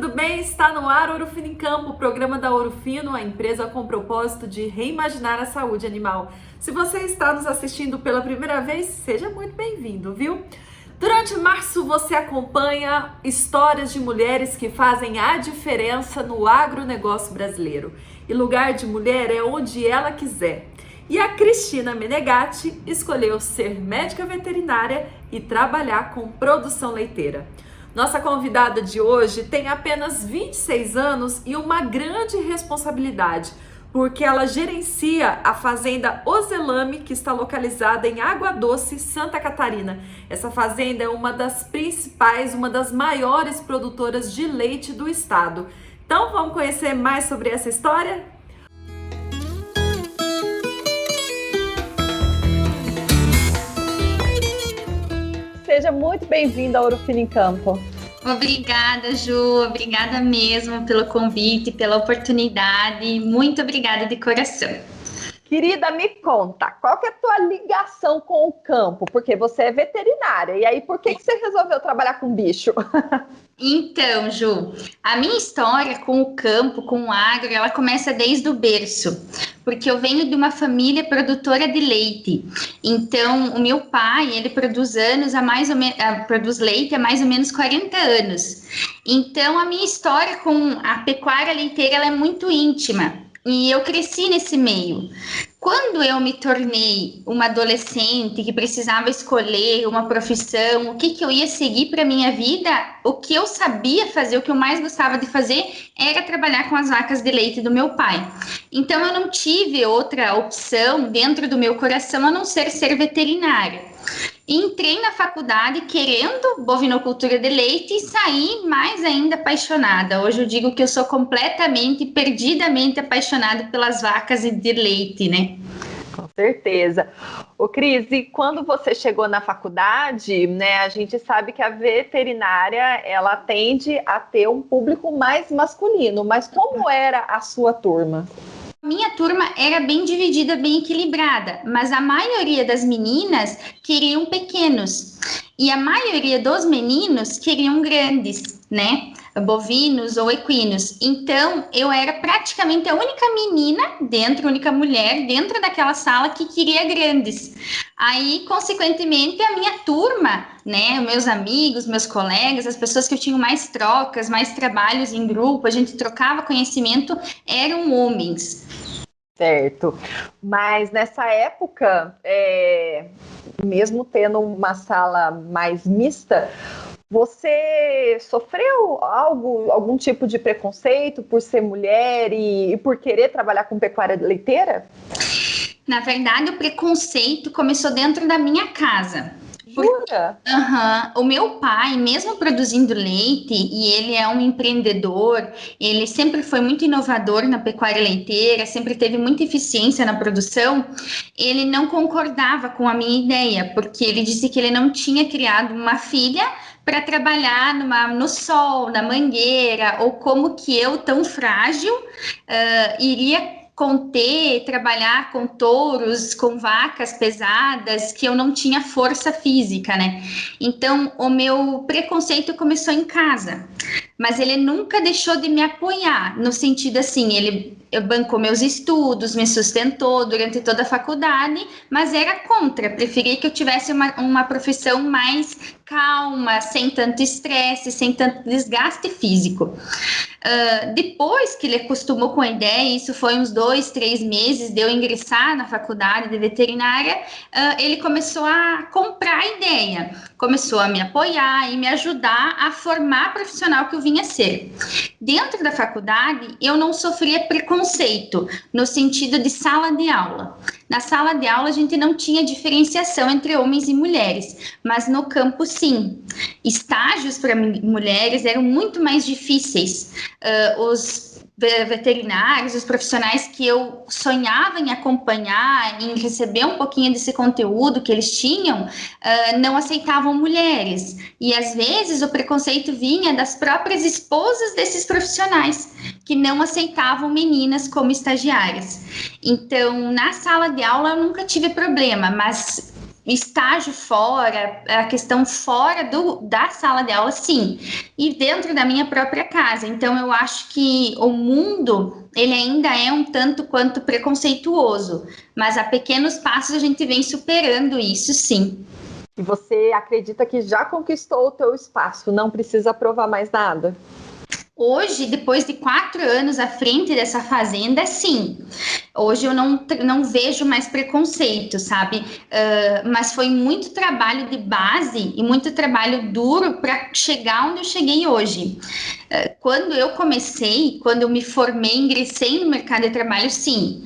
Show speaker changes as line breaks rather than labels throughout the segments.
tudo bem? Está no ar Ouro Fino em Campo, o programa da Ouro Fino, a empresa com o propósito de reimaginar a saúde animal. Se você está nos assistindo pela primeira vez, seja muito bem-vindo, viu? Durante março você acompanha histórias de mulheres que fazem a diferença no agronegócio brasileiro. E lugar de mulher é onde ela quiser. E a Cristina Menegatti escolheu ser médica veterinária e trabalhar com produção leiteira. Nossa convidada de hoje tem apenas 26 anos e uma grande responsabilidade, porque ela gerencia a fazenda Ozelame, que está localizada em Água Doce, Santa Catarina. Essa fazenda é uma das principais, uma das maiores produtoras de leite do estado. Então vamos conhecer mais sobre essa história? Seja muito bem-vinda ao Ouro Fino em Campo.
Obrigada, Ju. Obrigada mesmo pelo convite, pela oportunidade. Muito obrigada de coração.
Querida, me conta, qual que é a tua ligação com o campo? Porque você é veterinária, e aí por que você resolveu trabalhar com bicho?
Então, Ju, a minha história com o campo, com o agro, ela começa desde o berço, porque eu venho de uma família produtora de leite. Então, o meu pai, ele produz leite há mais ou menos 40 anos. Então, a minha história com a pecuária leiteira, ela é muito íntima. E eu cresci nesse meio. Quando eu me tornei uma adolescente que precisava escolher uma profissão, o que eu ia seguir para minha vida, o que eu sabia fazer, o que eu mais gostava de fazer era trabalhar com as vacas de leite do meu pai. Então eu não tive outra opção dentro do meu coração a não ser veterinária. Entrei na faculdade querendo bovinocultura de leite e saí mais ainda apaixonada. Hoje eu digo que eu sou completamente, perdidamente apaixonada pelas vacas de leite, né?
Com certeza. Ô Cris, e quando você chegou na faculdade, né, a gente sabe que a veterinária, ela tende a ter um público mais masculino, mas como era a sua turma?
Minha turma era bem dividida, bem equilibrada, mas a maioria das meninas queriam pequenos e a maioria dos meninos queriam grandes, né? Bovinos ou equinos. Então, eu era praticamente a única menina dentro, a única mulher dentro daquela sala que queria grandes. Aí, consequentemente, a minha turma, né, meus amigos, meus colegas, as pessoas que eu tinha mais trocas, mais trabalhos em grupo, a gente trocava conhecimento, eram homens.
Certo, mas nessa época, mesmo tendo uma sala mais mista, você sofreu algum tipo de preconceito por ser mulher e por querer trabalhar com pecuária leiteira?
Na verdade, o preconceito começou dentro da minha casa.
Jura?
O meu pai, mesmo produzindo leite, e ele é um empreendedor, ele sempre foi muito inovador na pecuária leiteira, sempre teve muita eficiência na produção, ele não concordava com a minha ideia, porque ele disse que ele não tinha criado uma filha para trabalhar no sol, na mangueira, ou como que eu, tão frágil, iria trabalhar com touros, com vacas pesadas, que eu não tinha força física, né? Então, o meu preconceito começou em casa, mas ele nunca deixou de me apoiar, no sentido assim, ele bancou meus estudos, me sustentou durante toda a faculdade, mas era contra, preferia que eu tivesse uma profissão mais calma, sem tanto estresse, sem tanto desgaste físico. Depois que ele acostumou com a ideia, isso foi uns 2-3 meses de eu ingressar na faculdade de veterinária, ele começou a comprar a ideia, começou a me apoiar e me ajudar a formar a profissional que eu vinha ser. Dentro da faculdade, eu não sofria preconceito, no sentido de sala de aula. Na sala de aula, a gente não tinha diferenciação entre homens e mulheres, mas no campo, sim. Estágios para mulheres eram muito mais difíceis. Os veterinários, os profissionais que eu sonhava em acompanhar, em receber um pouquinho desse conteúdo que eles tinham, não aceitavam mulheres. E às vezes o preconceito vinha das próprias esposas desses profissionais, que não aceitavam meninas como estagiárias. Então, na sala de aula eu nunca tive problema, mas estágio fora, a questão fora da sala de aula, sim, e dentro da minha própria casa. Então, eu acho que o mundo, ele ainda é um tanto quanto preconceituoso, mas a pequenos passos a gente vem superando isso, sim.
E você acredita que já conquistou o teu espaço, não precisa provar mais nada?
Hoje, depois de 4 anos à frente dessa fazenda, sim. Hoje eu não vejo mais preconceito, sabe? Mas foi muito trabalho de base e muito trabalho duro para chegar onde eu cheguei hoje. Quando eu comecei, quando eu me formei, ingressei no mercado de trabalho, sim.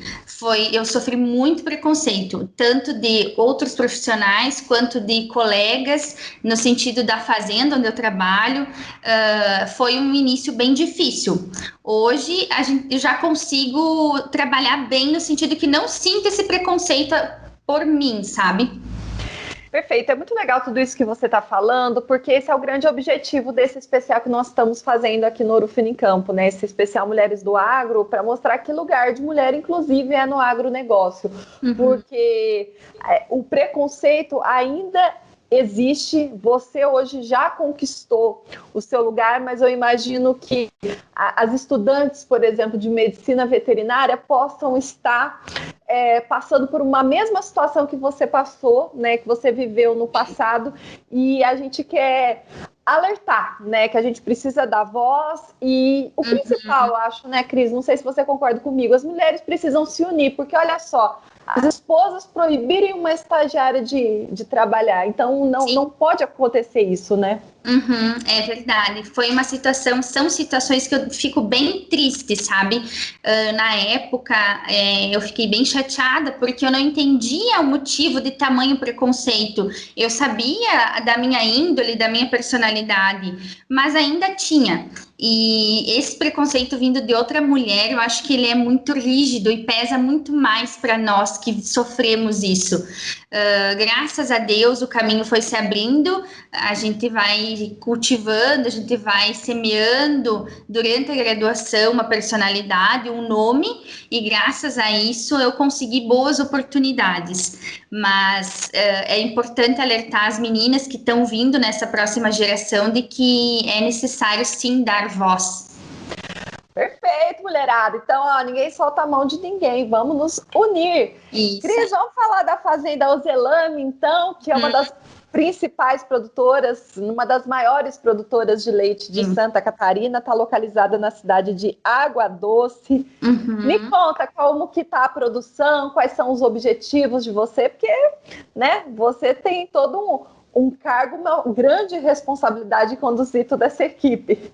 Eu sofri muito preconceito, tanto de outros profissionais quanto de colegas, no sentido da fazenda onde eu trabalho. Foi um início bem difícil. Hoje eu já consigo trabalhar bem no sentido que não sinto esse preconceito por mim, sabe?
Perfeito, é muito legal tudo isso que você está falando, porque esse é o grande objetivo desse especial que nós estamos fazendo aqui no Ouro Fino em Campo, né? Esse especial Mulheres do Agro, para mostrar que lugar de mulher, inclusive, é no agronegócio. Porque o preconceito ainda existe, você hoje já conquistou o seu lugar, mas eu imagino que as estudantes, por exemplo, de medicina veterinária possam estar passando por uma mesma situação que você passou, né, que você viveu no passado, e a gente quer alertar, né, que a gente precisa dar voz e o principal, eu acho, né, Cris, não sei se você concorda comigo, as mulheres precisam se unir, porque olha só, as esposas proibirem uma estagiária de trabalhar, então não pode acontecer isso, né?
É verdade, são situações que eu fico bem triste, sabe? Na época, eu fiquei bem chateada porque eu não entendia o motivo de tamanho preconceito. Eu sabia da minha índole, da minha personalidade, mas ainda tinha. E esse preconceito vindo de outra mulher, eu acho que ele é muito rígido e pesa muito mais para nós que sofremos isso. Graças a Deus, o caminho foi se abrindo, a gente vai cultivando, a gente vai semeando durante a graduação uma personalidade, um nome, e graças a isso eu consegui boas oportunidades. Mas é importante alertar as meninas que estão vindo nessa próxima geração de que é necessário sim dar voz.
Perfeito, mulherada. Então, ó, ninguém solta a mão de ninguém. Vamos nos unir. Isso. Cris, vamos falar da Fazenda Ozelame, então, que é uma das principais produtoras, uma das maiores produtoras de leite de Santa Catarina, está localizada na cidade de Água Doce. Me conta como que está a produção, quais são os objetivos de você, porque, né, você tem todo um cargo, uma grande responsabilidade em conduzir toda essa equipe.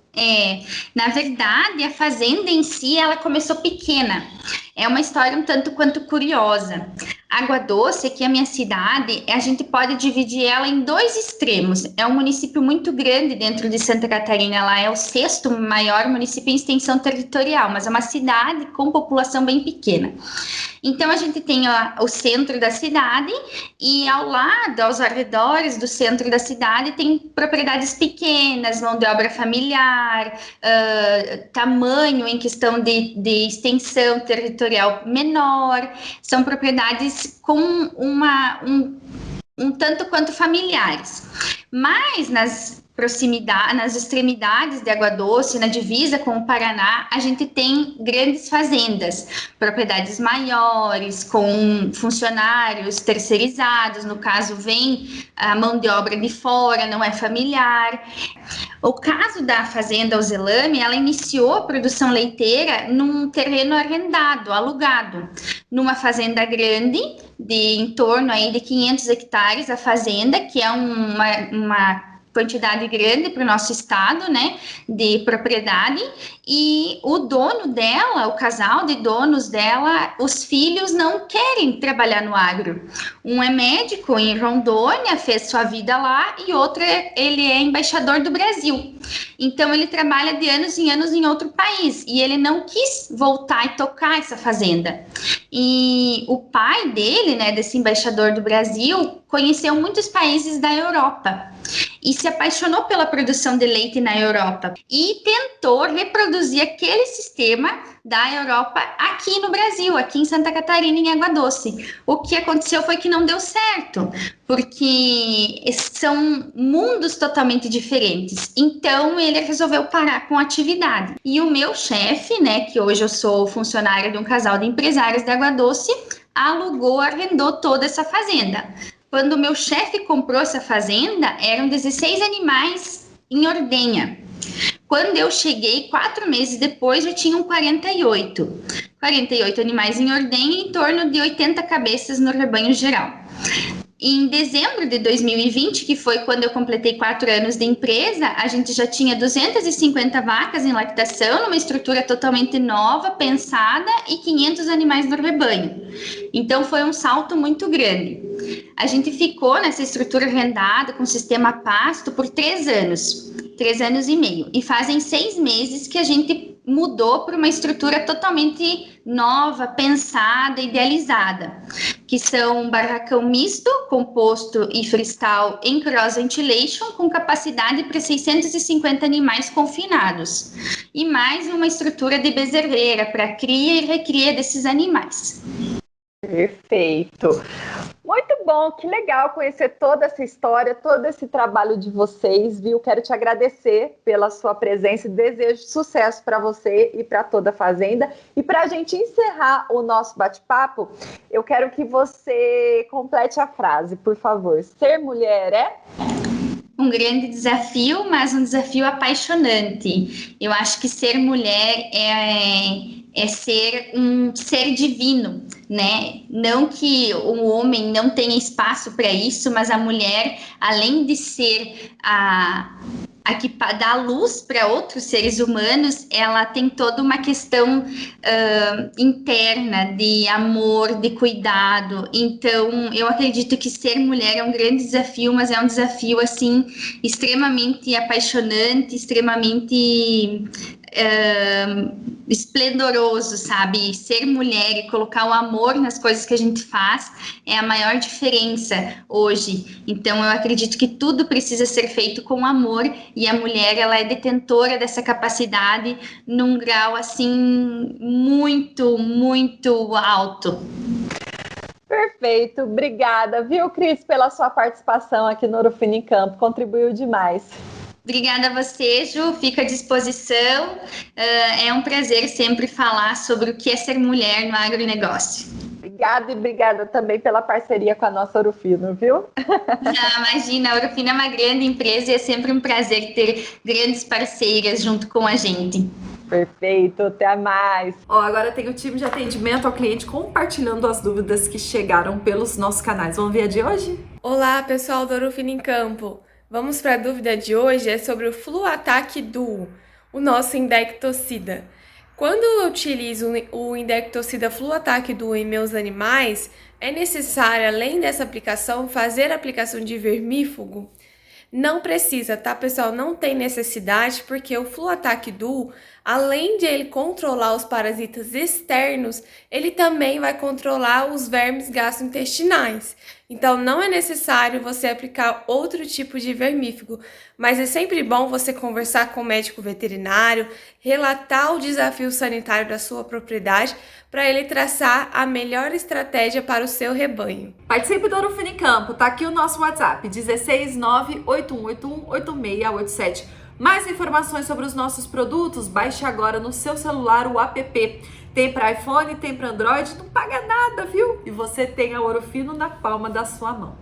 Na verdade, a fazenda em si, ela começou pequena. É uma história um tanto quanto curiosa. Água Doce, que é a minha cidade, a gente pode dividir ela em 2 extremos. É um município muito grande dentro de Santa Catarina, ela é o 6º maior município em extensão territorial, mas é uma cidade com população bem pequena. Então, a gente tem o centro da cidade e ao lado, aos arredores do centro da cidade, tem propriedades pequenas, mão de obra familiar, tamanho em questão de extensão territorial menor, são propriedades com um tanto quanto familiares. Mas nas extremidades de Água Doce, na divisa com o Paraná, a gente tem grandes fazendas, propriedades maiores, com funcionários terceirizados, no caso vem a mão de obra de fora, não é familiar. O caso da Fazenda Ozelame, ela iniciou a produção leiteira num terreno arrendado, alugado, numa fazenda grande, em torno aí de 500 hectares, a fazenda, que é uma quantidade grande para o nosso estado, né, de propriedade, e o dono dela, o casal de donos dela, os filhos não querem trabalhar no agro. Um é médico em Rondônia, fez sua vida lá, e outro ele é embaixador do Brasil. Então ele trabalha de anos em anos em outro país, e ele não quis voltar e tocar essa fazenda. E o pai dele, né, desse embaixador do Brasil, conheceu muitos países da Europa. e se apaixonou pela produção de leite na Europa e tentou reproduzir aquele sistema da Europa aqui no Brasil, aqui em Santa Catarina, em Água Doce. O que aconteceu foi que não deu certo, porque são mundos totalmente diferentes. Então, ele resolveu parar com a atividade. E o meu chefe, né, que hoje eu sou funcionária de um casal de empresários de Água Doce, arrendou toda essa fazenda. Quando o meu chefe comprou essa fazenda, eram 16 animais em ordenha. Quando eu cheguei, 4 meses depois, já tinham 48. 48 animais em ordenha e em torno de 80 cabeças no rebanho geral. Em dezembro de 2020, que foi quando eu completei 4 anos de empresa, a gente já tinha 250 vacas em lactação, numa estrutura totalmente nova, pensada, e 500 animais no rebanho. Então, foi um salto muito grande. A gente ficou nessa estrutura arrendada, com sistema pasto, por 3 anos. 3 anos e meio. E fazem 6 meses que a gente mudou para uma estrutura totalmente nova, pensada, idealizada, que são um barracão misto, composto e freestyle em cross ventilation, com capacidade para 650 animais confinados, e mais uma estrutura de bezerreira para cria e recria desses animais.
Perfeito. Muito bom, que legal conhecer toda essa história, todo esse trabalho de vocês, viu? Quero te agradecer pela sua presença e desejo sucesso para você e para toda a fazenda. E para a gente encerrar o nosso bate-papo, eu quero que você complete a frase, por favor. Ser mulher é?
Um grande desafio, mas um desafio apaixonante. Eu acho que ser mulher é ser um ser divino, né? Não que o homem não tenha espaço para isso, mas a mulher, além de ser a que dá luz para outros seres humanos, ela tem toda uma questão interna de amor, de cuidado. Então, eu acredito que ser mulher é um grande desafio, mas é um desafio, assim, extremamente apaixonante, extremamente esplendoroso, sabe? Ser mulher e colocar o amor nas coisas que a gente faz é a maior diferença hoje. Então, eu acredito que tudo precisa ser feito com amor, e a mulher, ela é detentora dessa capacidade num grau, assim, muito, muito alto.
Perfeito, obrigada, viu, Cris, pela sua participação aqui no Ouro Fino em Campo, contribuiu demais.
Obrigada a você, Ju, fico à disposição. É um prazer sempre falar sobre o que é ser mulher no agronegócio.
Obrigada, e obrigada também pela parceria com a nossa Ouro Fino, viu?
Imagina, a Ouro Fino é uma grande empresa e é sempre um prazer ter grandes parceiras junto com a gente.
Perfeito, até mais. Agora tem o time de atendimento ao cliente compartilhando as dúvidas que chegaram pelos nossos canais. Vamos ver a de hoje?
Olá, pessoal do Ouro Fino em Campo. Vamos para a dúvida de hoje, é sobre o Fluatac Duo, o nosso indectocida. Quando eu utilizo o indectocida Fluatac Duo em meus animais, é necessário, além dessa aplicação, fazer a aplicação de vermífugo? Não precisa, tá, pessoal? Não tem necessidade, porque o Fluatac Duo, além de ele controlar os parasitas externos, ele também vai controlar os vermes gastrointestinais. Então, não é necessário você aplicar outro tipo de vermífugo, mas é sempre bom você conversar com o médico veterinário, relatar o desafio sanitário da sua propriedade, para ele traçar a melhor estratégia para o seu rebanho.
Participe do Ouro Fino em Campo, tá aqui o nosso WhatsApp, 16981818687. Mais informações sobre os nossos produtos, baixe agora no seu celular o app. Tem para iPhone, tem para Android, não paga nada, viu? E você tem a Ouro Fino na palma da sua mão.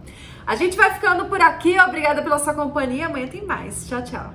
A gente vai ficando por aqui, obrigada pela sua companhia, amanhã tem mais. Tchau, tchau.